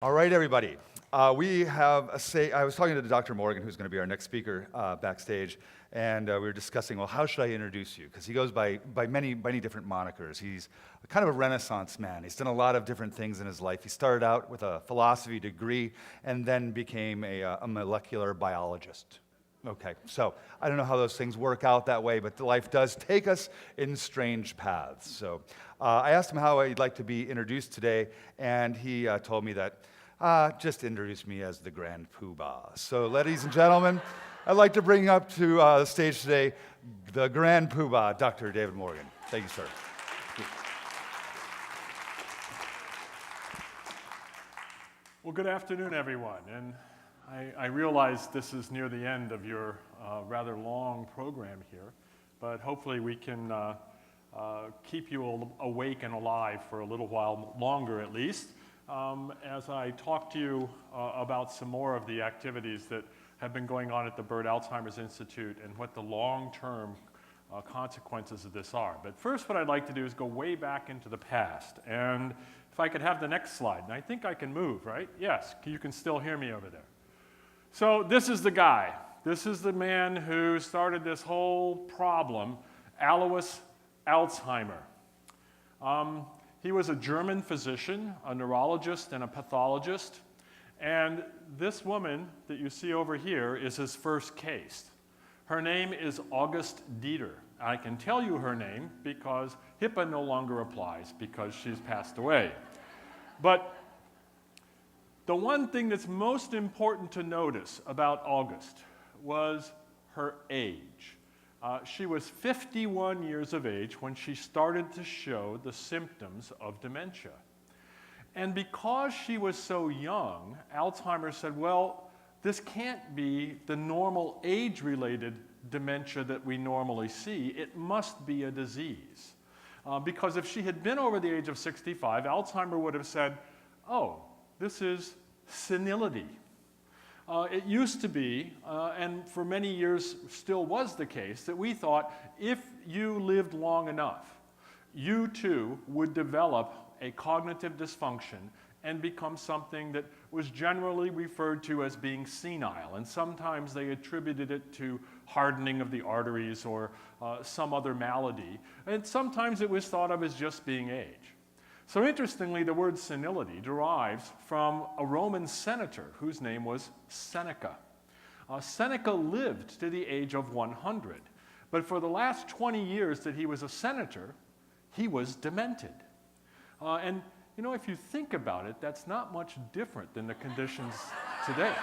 All right, everybody. I was talking to Dr. Morgan, who's going to be our next speaker backstage, and we were discussing, well, how should I introduce you? Because he goes by many different monikers. He's kind of a Renaissance man. He's done a lot of different things in his life. He started out with a philosophy degree and then became a molecular biologist. Okay, so I don't know how those things work out that way, but life does take us in strange paths. So I asked him how he'd like to be introduced today, and he told me that just introduce me as the Grand Poobah. So ladies and gentlemen, I'd like to bring up to the stage today the Grand Poobah, Dr. David Morgan. Thank you, sir. Well, good afternoon, everyone. And I realize this is near the end of your rather long program here, but hopefully we can keep you awake and alive for a little while longer at least, as I talk to you about some more of the activities that have been going on at the Byrd Alzheimer Institute and what the long-term consequences of this are. But first what I'd like to do is go way back into the past. And if I could have the next slide, and I think I can move, right? Yes, you can still hear me over there. So this is the guy. This is the man who started this whole problem, Alois Alzheimer. He was a German physician, a neurologist, and a pathologist. And this woman that you see over here is his first case. Her name is August Dieter. I can tell you her name because HIPAA no longer applies because she's passed away. But the one thing that's most important to notice about August was her age. She was 51 years of age when she started to show the symptoms of dementia. And because she was so young, Alzheimer's said, well, this can't be the normal age-related dementia that we normally see. It must be a disease. Because if she had been over the age of 65, Alzheimer would have said, oh, this is senility. It used to be, and for many years still was the case, that we thought if you lived long enough, you too would develop a cognitive dysfunction and become something that was generally referred to as being senile. And sometimes they attributed it to hardening of the arteries or some other malady. And sometimes it was thought of as just being age. So interestingly, the word senility derives from a Roman senator whose name was Seneca. Seneca lived to the age of 100, but for the last 20 years that he was a senator, he was demented. And you know, if you think about it, that's not much different than the conditions today.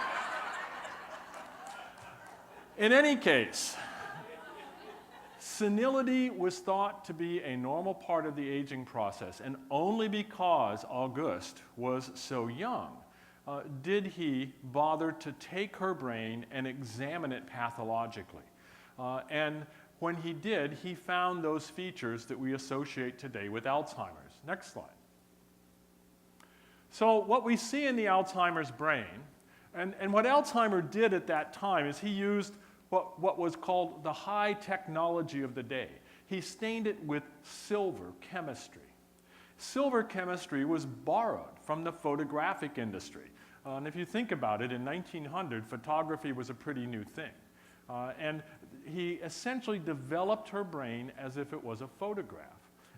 In any case, senility was thought to be a normal part of the aging process, and only because Auguste was so young did he bother to take her brain and examine it pathologically. And when he did, he found those features that we associate today with Alzheimer's. Next slide. So what we see in the Alzheimer's brain, and what Alzheimer did at that time is he used what was called the high technology of the day. He stained it with silver chemistry. Silver chemistry was borrowed from the photographic industry. And if you think about it, in 1900, photography was a pretty new thing. And he essentially developed her brain as if it was a photograph.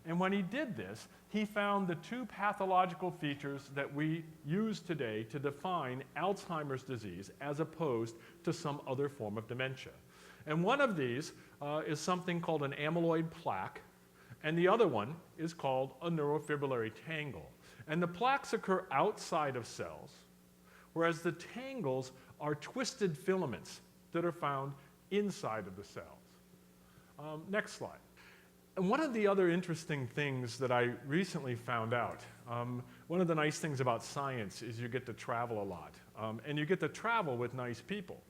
And when he did this, he found the two pathological features that we use today to define Alzheimer's disease as opposed to some other form of dementia. And one of these is something called an amyloid plaque, and the other one is called a neurofibrillary tangle. And the plaques occur outside of cells, whereas the tangles are twisted filaments that are found inside of the cells. Next slide. And one of the other interesting things that I recently found out, one of the nice things about science is you get to travel a lot, and you get to travel with nice people.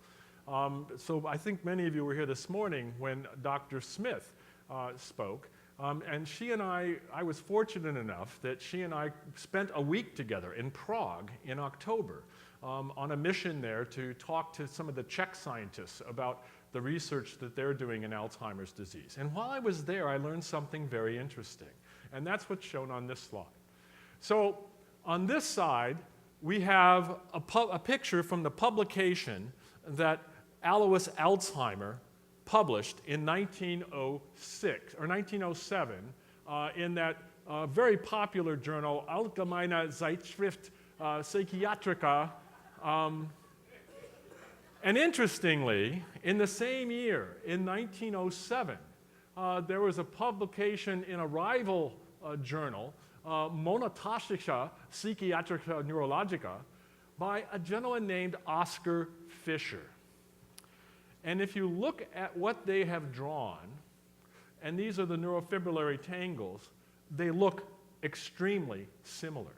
So I think many of you were here this morning when Dr. Smith spoke, and she and I was fortunate enough that she and I spent a week together in Prague in October on a mission there to talk to some of the Czech scientists about the research that they're doing in Alzheimer's disease. And while I was there, I learned something very interesting. And that's what's shown on this slide. So on this side, we have a picture from the publication that Alois Alzheimer published in 1906 or 1907 in that very popular journal Allgemeine Zeitschrift Psychiatrica. And interestingly, in the same year, in 1907, there was a publication in a rival journal, Monotastische Psychiatrica Neurologica, by a gentleman named Oscar Fischer. And if you look at what they have drawn, and these are the neurofibrillary tangles, they look extremely similar.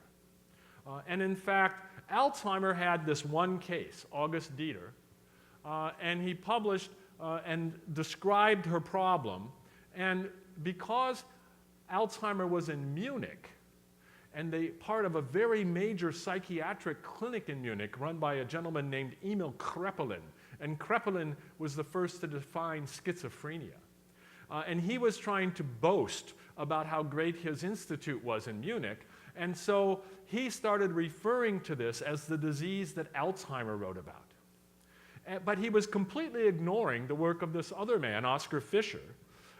And in fact, Alzheimer had this one case, August Dieter, and he published and described her problem. And because Alzheimer was in Munich, and part of a very major psychiatric clinic in Munich run by a gentleman named Emil Kraepelin, and Kraepelin was the first to define schizophrenia. And he was trying to boast about how great his institute was in Munich, and so he started referring to this as the disease that Alzheimer wrote about. But he was completely ignoring the work of this other man, Oscar Fischer,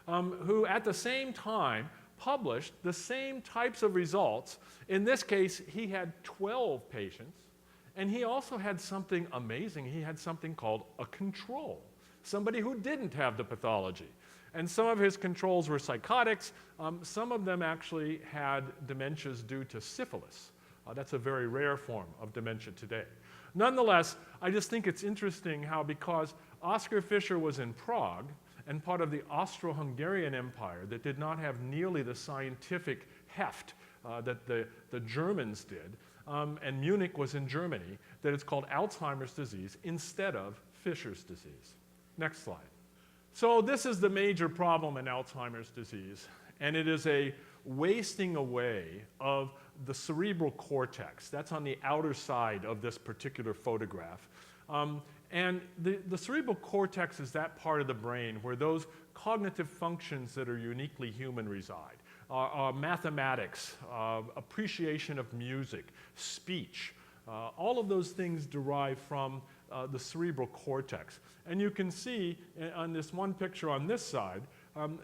who at the same time published the same types of results. In this case, he had 12 patients, and he also had something amazing. He had something called a control, somebody who didn't have the pathology. And some of his controls were psychotics. Some of them actually had dementias due to syphilis. That's a very rare form of dementia today. Nonetheless, I just think it's interesting how, because Oscar Fischer was in Prague and part of the Austro-Hungarian Empire that did not have nearly the scientific heft that the Germans did, and Munich was in Germany, that it's called Alzheimer's disease instead of Fischer's disease. Next slide. So this is the major problem in Alzheimer's disease, and it is a wasting away of the cerebral cortex. That's on the outer side of this particular photograph. And the cerebral cortex is that part of the brain where those cognitive functions that are uniquely human reside. Mathematics, appreciation of music, speech, all of those things derive from the cerebral cortex. And you can see on this one picture on this side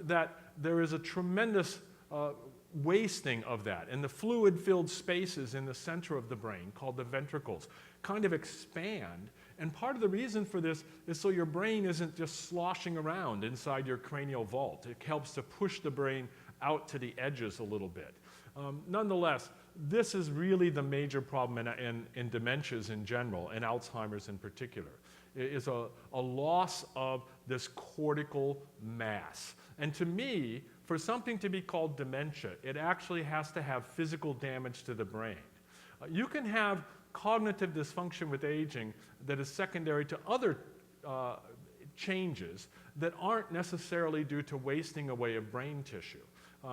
that there is a tremendous wasting of that. And the fluid-filled spaces in the center of the brain, called the ventricles, kind of expand. And part of the reason for this is so your brain isn't just sloshing around inside your cranial vault. It helps to push the brain out to the edges a little bit. Nonetheless, this is really the major problem in dementias in general, and Alzheimer's in particular. It is a loss of this cortical mass. And to me, for something to be called dementia, it actually has to have physical damage to the brain. You can have cognitive dysfunction with aging that is secondary to other changes that aren't necessarily due to wasting away of brain tissue.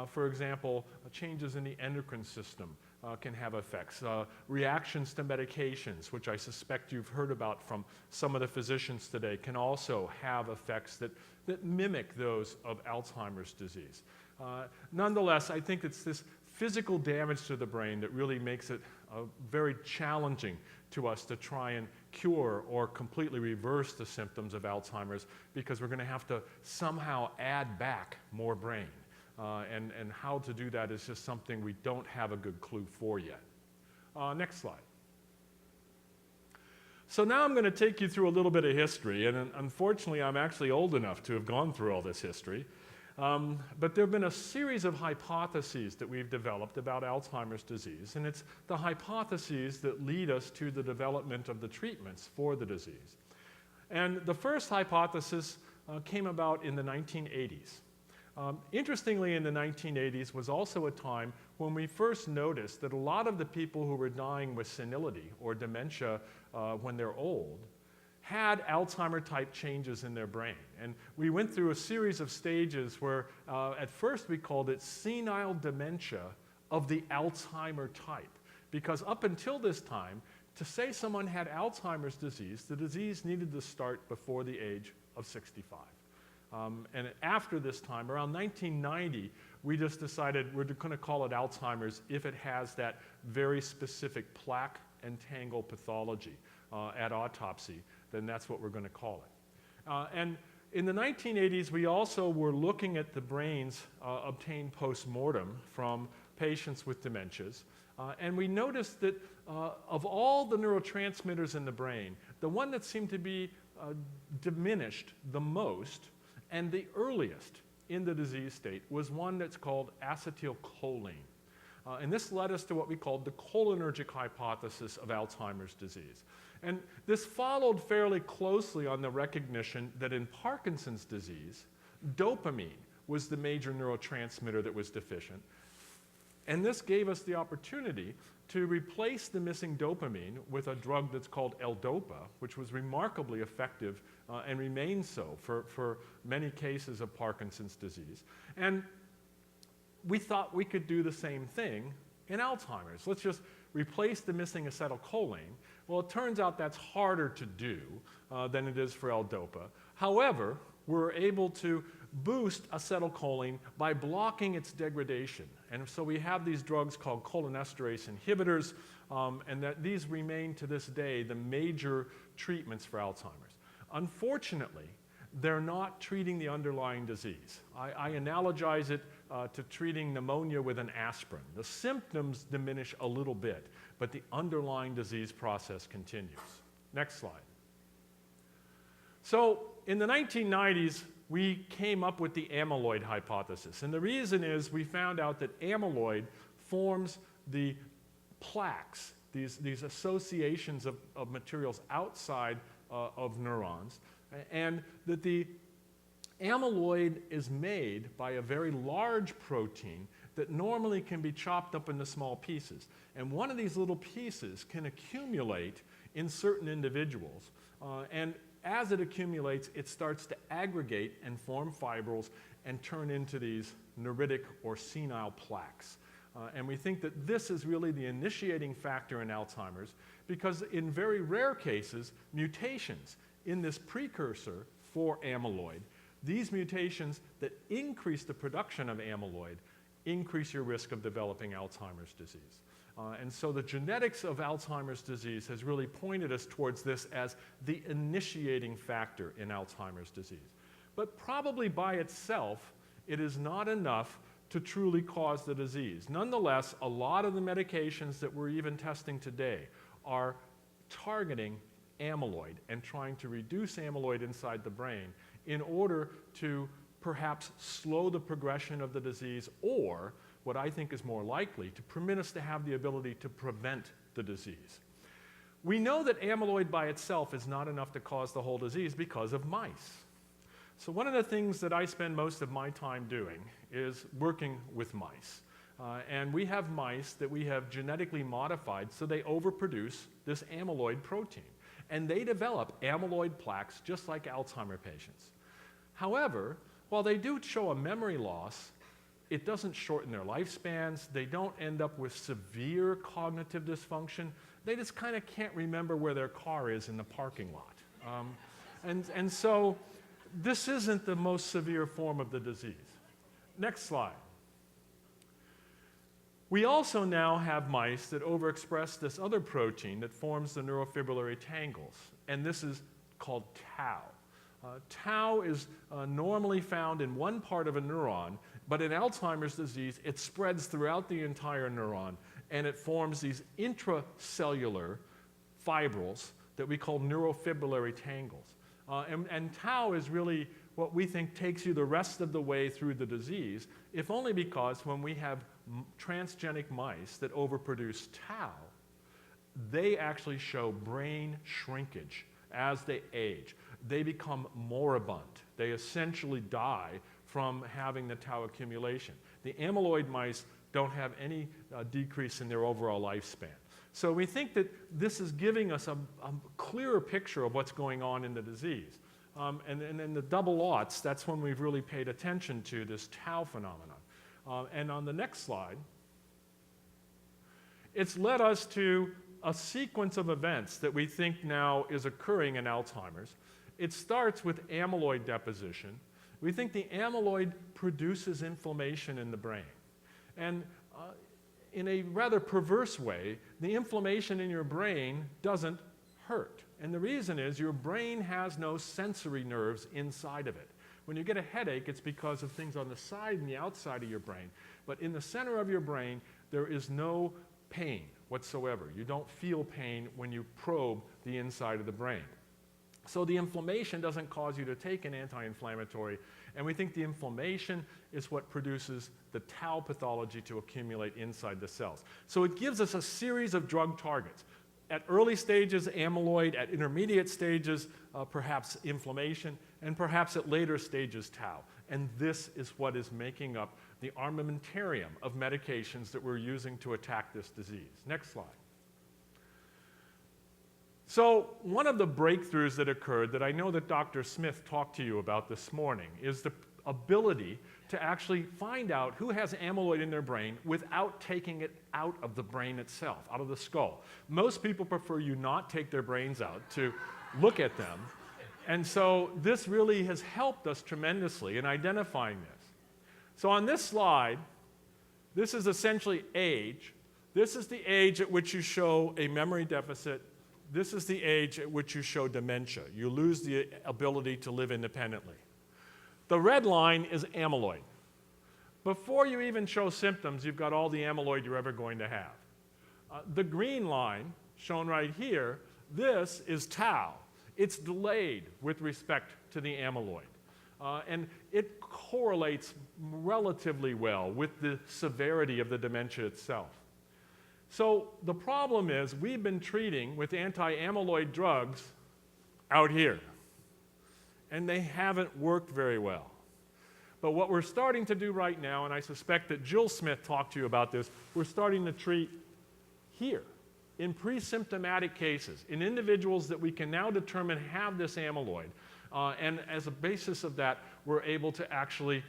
For example, changes in the endocrine system can have effects. Reactions to medications, which I suspect you've heard about from some of the physicians today, can also have effects that mimic those of Alzheimer's disease. Nonetheless, I think it's this physical damage to the brain that really makes it very challenging to us to try and cure or completely reverse the symptoms of Alzheimer's, because we're going to have to somehow add back more brain. And how to do that is just something we don't have a good clue for yet. Next slide. So now I'm going to take you through a little bit of history, and unfortunately I'm actually old enough to have gone through all this history. But there have been a series of hypotheses that we've developed about Alzheimer's disease, and it's the hypotheses that lead us to the development of the treatments for the disease. And the first hypothesis came about in the 1980s. Interestingly, in the 1980s was also a time when we first noticed that a lot of the people who were dying with senility or dementia when they're old had Alzheimer-type changes in their brain. And we went through a series of stages where at first we called it senile dementia of the Alzheimer type, because up until this time, to say someone had Alzheimer's disease, the disease needed to start before the age of 65. And after this time, around 1990, we just decided we're going to call it Alzheimer's if it has that very specific plaque and tangle pathology at autopsy, then that's what we're going to call it. And in the 1980s, we also were looking at the brains obtained post-mortem from patients with dementias, and we noticed that of all the neurotransmitters in the brain, the one that seemed to be diminished the most and the earliest in the disease state was one that's called acetylcholine. And this led us to what we called the cholinergic hypothesis of Alzheimer's disease. And this followed fairly closely on the recognition that in Parkinson's disease, dopamine was the major neurotransmitter that was deficient. And this gave us the opportunity to replace the missing dopamine with a drug that's called L-DOPA, which was remarkably effective and remains so for many cases of Parkinson's disease. And we thought we could do the same thing in Alzheimer's. Let's just replace the missing acetylcholine. Well, it turns out that's harder to do than it is for L-DOPA. However, we're able to boost acetylcholine by blocking its degradation. And so we have these drugs called cholinesterase inhibitors, and that these remain to this day the major treatments for Alzheimer's. Unfortunately, they're not treating the underlying disease. I analogize it to treating pneumonia with an aspirin. The symptoms diminish a little bit, but the underlying disease process continues. Next slide. So in the 1990s, we came up with the amyloid hypothesis. And the reason is we found out that amyloid forms the plaques, these associations of materials outside of neurons, and that the amyloid is made by a very large protein that normally can be chopped up into small pieces. And one of these little pieces can accumulate in certain individuals. And as it accumulates, it starts to aggregate and form fibrils and turn into these neuritic or senile plaques. And we think that this is really the initiating factor in Alzheimer's because in very rare cases, mutations in this precursor for amyloid, these mutations that increase the production of amyloid increase your risk of developing Alzheimer's disease. And so the genetics of Alzheimer's disease has really pointed us towards this as the initiating factor in Alzheimer's disease. But probably by itself, it is not enough to truly cause the disease. Nonetheless, a lot of the medications that we're even testing today are targeting amyloid and trying to reduce amyloid inside the brain in order to perhaps slow the progression of the disease or, what I think is more likely, to permit us to have the ability to prevent the disease. We know that amyloid by itself is not enough to cause the whole disease because of mice. So one of the things that I spend most of my time doing is working with mice. And we have mice that we have genetically modified so they overproduce this amyloid protein. And they develop amyloid plaques just like Alzheimer patients. However, while they do show a memory loss, it doesn't shorten their lifespans. They don't end up with severe cognitive dysfunction. They just kind of can't remember where their car is in the parking lot. And so this isn't the most severe form of the disease. Next slide. We also now have mice that overexpress this other protein that forms the neurofibrillary tangles, and this is called tau. Tau is normally found in one part of a neuron, but in Alzheimer's disease, it spreads throughout the entire neuron, and it forms these intracellular fibrils that we call neurofibrillary tangles. And tau is really what we think takes you the rest of the way through the disease, if only because when we have transgenic mice that overproduce tau, they actually show brain shrinkage as they age. They become moribund. They essentially die from having the tau accumulation. The amyloid mice don't have any decrease in their overall lifespan. So we think that this is giving us a clearer picture of what's going on in the disease. And in the double aughts, that's when we've really paid attention to this tau phenomenon. And on the next slide, it's led us to a sequence of events that we think now is occurring in Alzheimer's. It starts with amyloid deposition. We think the amyloid produces inflammation in the brain. And in a rather perverse way, the inflammation in your brain doesn't hurt. And the reason is your brain has no sensory nerves inside of it. When you get a headache, it's because of things on the side and the outside of your brain. But in the center of your brain, there is no pain whatsoever. You don't feel pain when you probe the inside of the brain. So the inflammation doesn't cause you to take an anti-inflammatory, and we think the inflammation is what produces the tau pathology to accumulate inside the cells. So it gives us a series of drug targets. At early stages, amyloid; at intermediate stages, perhaps inflammation; and perhaps at later stages, tau. And this is what is making up the armamentarium of medications that we're using to attack this disease. Next slide. So one of the breakthroughs that occurred that I know that Dr. Smith talked to you about this morning is the ability to actually find out who has amyloid in their brain without taking it out of the brain itself, out of the skull. Most people prefer you not take their brains out to look at them. And so this really has helped us tremendously in identifying this. So on this slide, this is essentially age. This is the age at which you show a memory deficit. This is the age at which you show dementia. You lose the ability to live independently. The red line is amyloid. Before you even show symptoms, you've got all the amyloid you're ever going to have. The green line, shown right here, this is tau. It's delayed with respect to the amyloid. And it correlates relatively well with the severity of the dementia itself. So the problem is we've been treating with anti-amyloid drugs out here, and they haven't worked very well. But what we're starting to do right now, and I suspect that Jill Smith talked to you about this, we're starting to treat here in pre-symptomatic cases, in individuals that we can now determine have this amyloid. And as a basis of that, we're able to actually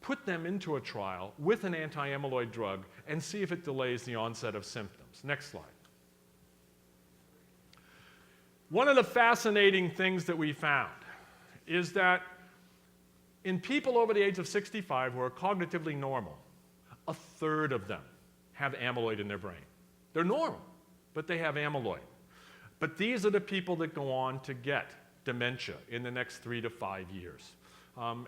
put them into a trial with an anti-amyloid drug and see if it delays the onset of symptoms. Next slide. One of the fascinating things that we found is that in people over the age of 65 who are cognitively normal, a third of them have amyloid in their brain. They're normal, but they have amyloid. But these are the people that go on to get dementia in the next 3 to 5 years.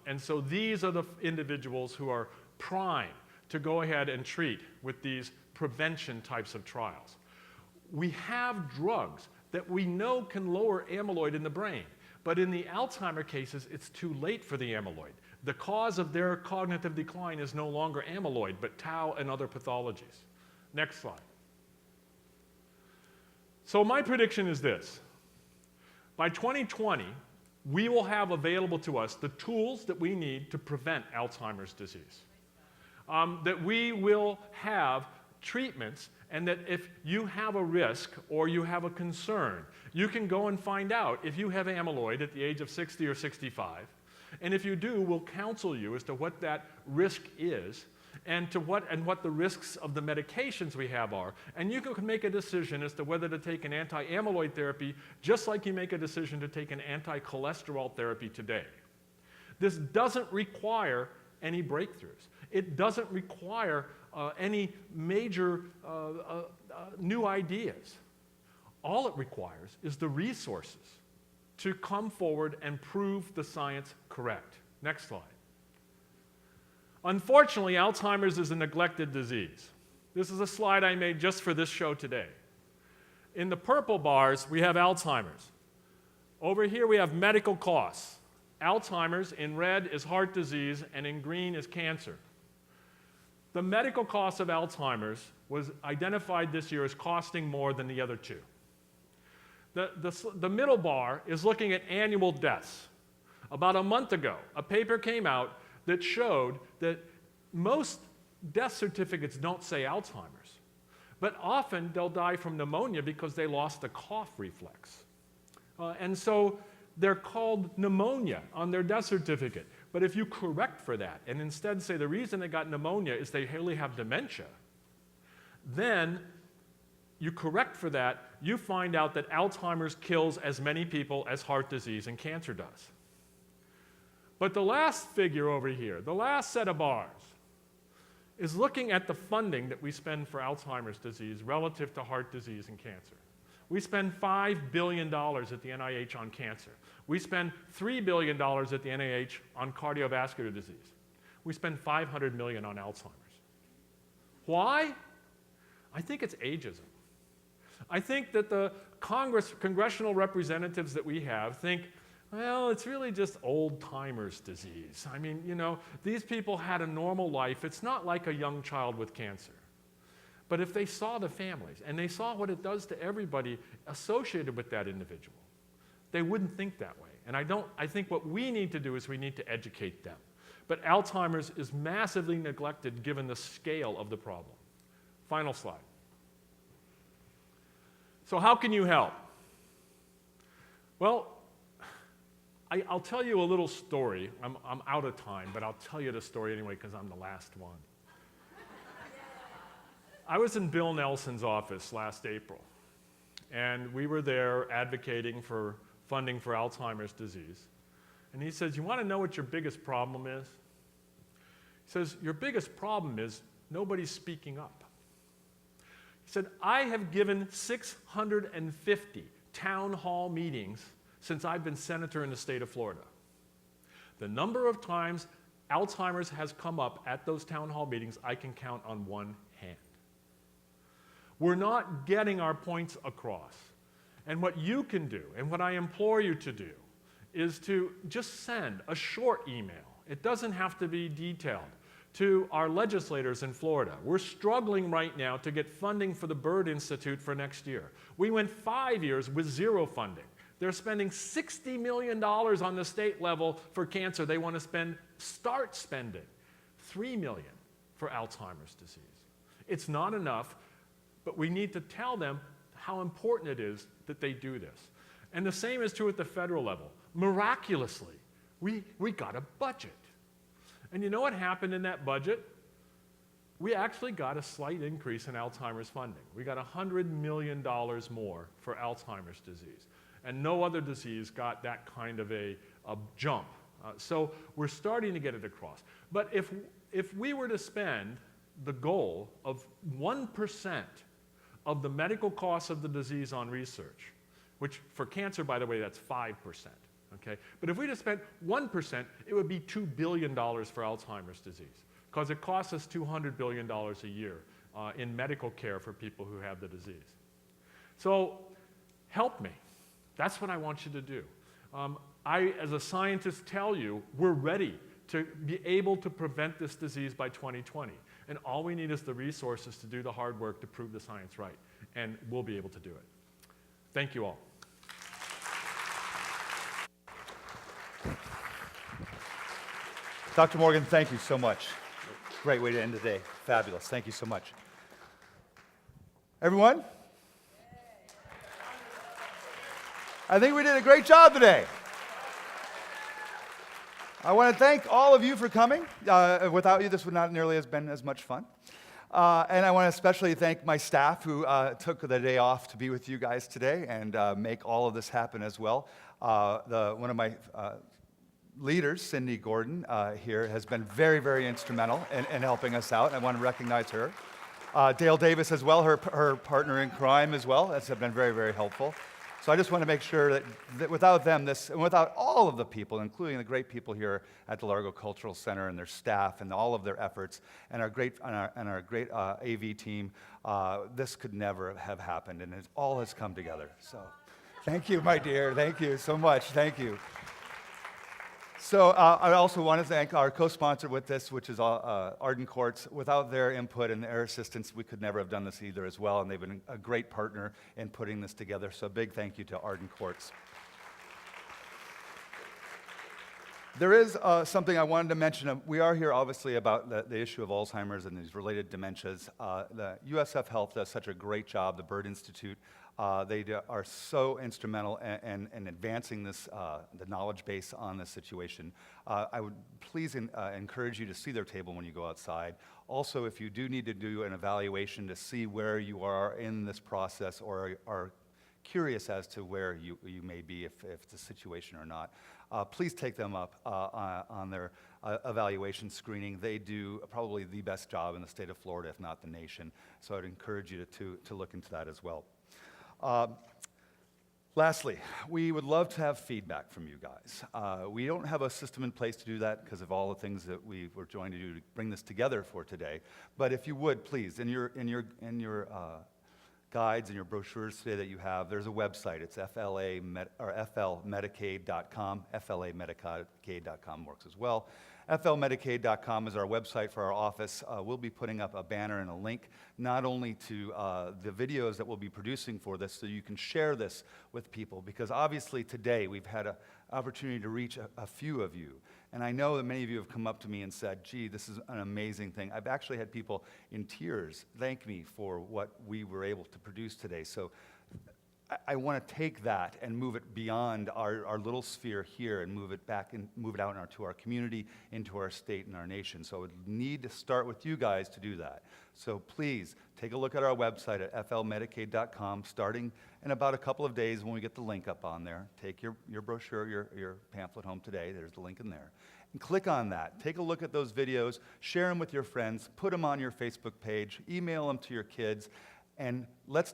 And so these are the individuals who are primed to go ahead and treat with these prevention types of trials. We have drugs that we know can lower amyloid in the brain, but in the Alzheimer cases, it's too late for the amyloid. The cause of their cognitive decline is no longer amyloid, but tau and other pathologies. Next slide. So my prediction is this. By 2020, we will have available to us the tools that we need to prevent Alzheimer's disease. That we will have treatments, and that if you have a risk or you have a concern, you can go and find out if you have amyloid at the age of 60 or 65. And if you do, we'll counsel you as to what that risk is and what the risks of the medications we have are. And you can make a decision as to whether to take an anti-amyloid therapy, just like you make a decision to take an anti-cholesterol therapy today. This doesn't require any breakthroughs. It doesn't require any major new ideas. All it requires is the resources to come forward and prove the science correct. Next slide. Unfortunately, Alzheimer's is a neglected disease. This is a slide I made just for this show today. In the purple bars, we have Alzheimer's. Over here, we have medical costs. Alzheimer's, in red, is heart disease, and in green is cancer. The medical cost of Alzheimer's was identified this year as costing more than the other two. The middle bar is looking at annual deaths. About a month ago, a paper came out that showed that most death certificates don't say Alzheimer's, but often they'll die from pneumonia because they lost the cough reflex. And so they're called pneumonia on their death certificate. But if you correct for that and instead say the reason they got pneumonia is they really have dementia, then you correct for that, you find out that Alzheimer's kills as many people as heart disease and cancer does. But the last figure over here, the last set of bars, is looking at the funding that we spend for Alzheimer's disease relative to heart disease and cancer. We spend $5 billion at the NIH on cancer. We spend $3 billion at the NIH on cardiovascular disease. We spend $500 million on Alzheimer's. Why? I think it's ageism. I think that the congressional representatives that we have think, well, it's really just old-timers disease. I mean, you know, these people had a normal life. It's not like a young child with cancer. But if they saw the families and they saw what it does to everybody associated with that individual, they wouldn't think that way. And I think what we need to do is we need to educate them. But Alzheimer's is massively neglected given the scale of the problem. Final slide. So how can you help? Well, I'll tell you a little story. I'm out of time, but I'll tell you the story anyway because I'm the last one. I was in Bill Nelson's office last April, and we were there advocating for funding for Alzheimer's disease. And he says, you want to know what your biggest problem is? He says, your biggest problem is nobody's speaking up. He said, I have given 650 town hall meetings since I've been senator in the state of Florida. The number of times Alzheimer's has come up at those town hall meetings, I can count on one hand. We're not getting our points across. And what you can do, and what I implore you to do, is to just send a short email. It doesn't have to be detailed. To our legislators in Florida. We're struggling right now to get funding for the Byrd Institute for next year. We went 5 years with zero funding. They're spending $60 million on the state level for cancer. They want to start spending $3 million for Alzheimer's disease. It's not enough, but we need to tell them how important it is that they do this. And the same is true at the federal level. Miraculously, we got a budget. And you know what happened in that budget? We actually got a slight increase in Alzheimer's funding. We got $100 million more for Alzheimer's disease. And no other disease got that kind of a jump. So we're starting to get it across. But if we were to spend the goal of 1% of the medical costs of the disease on research, which for cancer, by the way, that's 5%. Okay? But if we just spent 1%, it would be $2 billion for Alzheimer's disease, because it costs us $200 billion a year in medical care for people who have the disease. So help me. That's what I want you to do. I, as a scientist, tell you we're ready to be able to prevent this disease by 2020. And all we need is the resources to do the hard work to prove the science right. And we'll be able to do it. Thank you all. Dr. Morgan, thank you so much. Great way to end the day. Fabulous. Thank you so much. Everyone? I think we did a great job today. I want to thank all of you for coming. Without you, this would not nearly have been as much fun. And I want to especially thank my staff who took the day off to be with you guys today and make all of this happen as well. One of my leaders, Cindy Gordon, here, has been very, very instrumental in helping us out. I want to recognize her. Dale Davis as well, her partner in crime as well. That's been very, very helpful. So I just want to make sure that without them, and without all of the people, including the great people here at the Largo Cultural Center and their staff and all of their efforts and our great AV team, this could never have happened, and it all has come together. So thank you, my dear. Thank you so much. Thank you. So I also want to thank our co-sponsor with this, which is Arden Courts. Without their input and their assistance, we could never have done this either as well, and they've been a great partner in putting this together. So a big thank you to Arden Courts. There is something I wanted to mention. We are here, obviously, about the issue of Alzheimer's and these related dementias. The USF Health does such a great job, the Byrd Institute. They are so instrumental in advancing this, the knowledge base on this situation. I would please encourage you to see their table when you go outside. Also, if you do need to do an evaluation to see where you are in this process or are curious as to where you may be, if it's a situation or not, please take them up on their evaluation screening. They do probably the best job in the state of Florida, if not the nation. So I'd encourage you to look into that as well. Lastly, we would love to have feedback from you guys. We don't have a system in place to do that because of all the things that we were trying to do to bring this together for today. But if you would, please, in your guides and your brochures today that you have, there's a website. It's flmedicaid.com. FLAmedicaid.com works as well. flmedicaid.com is our website for our office. We'll be putting up a banner and a link not only to the videos that we'll be producing for this, so you can share this with people, because obviously today we've had an opportunity to reach a few of you. And I know that many of you have come up to me and said, gee, this is an amazing thing. I've actually had people in tears thank me for what we were able to produce today. So I want to take that and move it beyond our little sphere here and move it back and move it out to our community, into our state and our nation. So it need to start with you guys to do that. So please take a look at our website at flmedicaid.com, starting in about a couple of days when we get the link up on there. Take your brochure, your pamphlet home today. There's the link in there. And click on that. Take a look at those videos. Share them with your friends. Put them on your Facebook page. Email them to your kids. And let's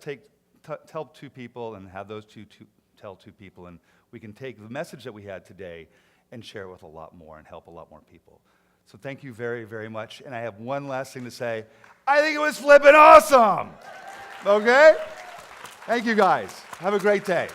tell two people and have those tell two people, and we can take the message that we had today and share it with a lot more and help a lot more people. So thank you very, very much. And I have one last thing to say. I think it was flippin' awesome. Okay? Thank you guys. Have a great day.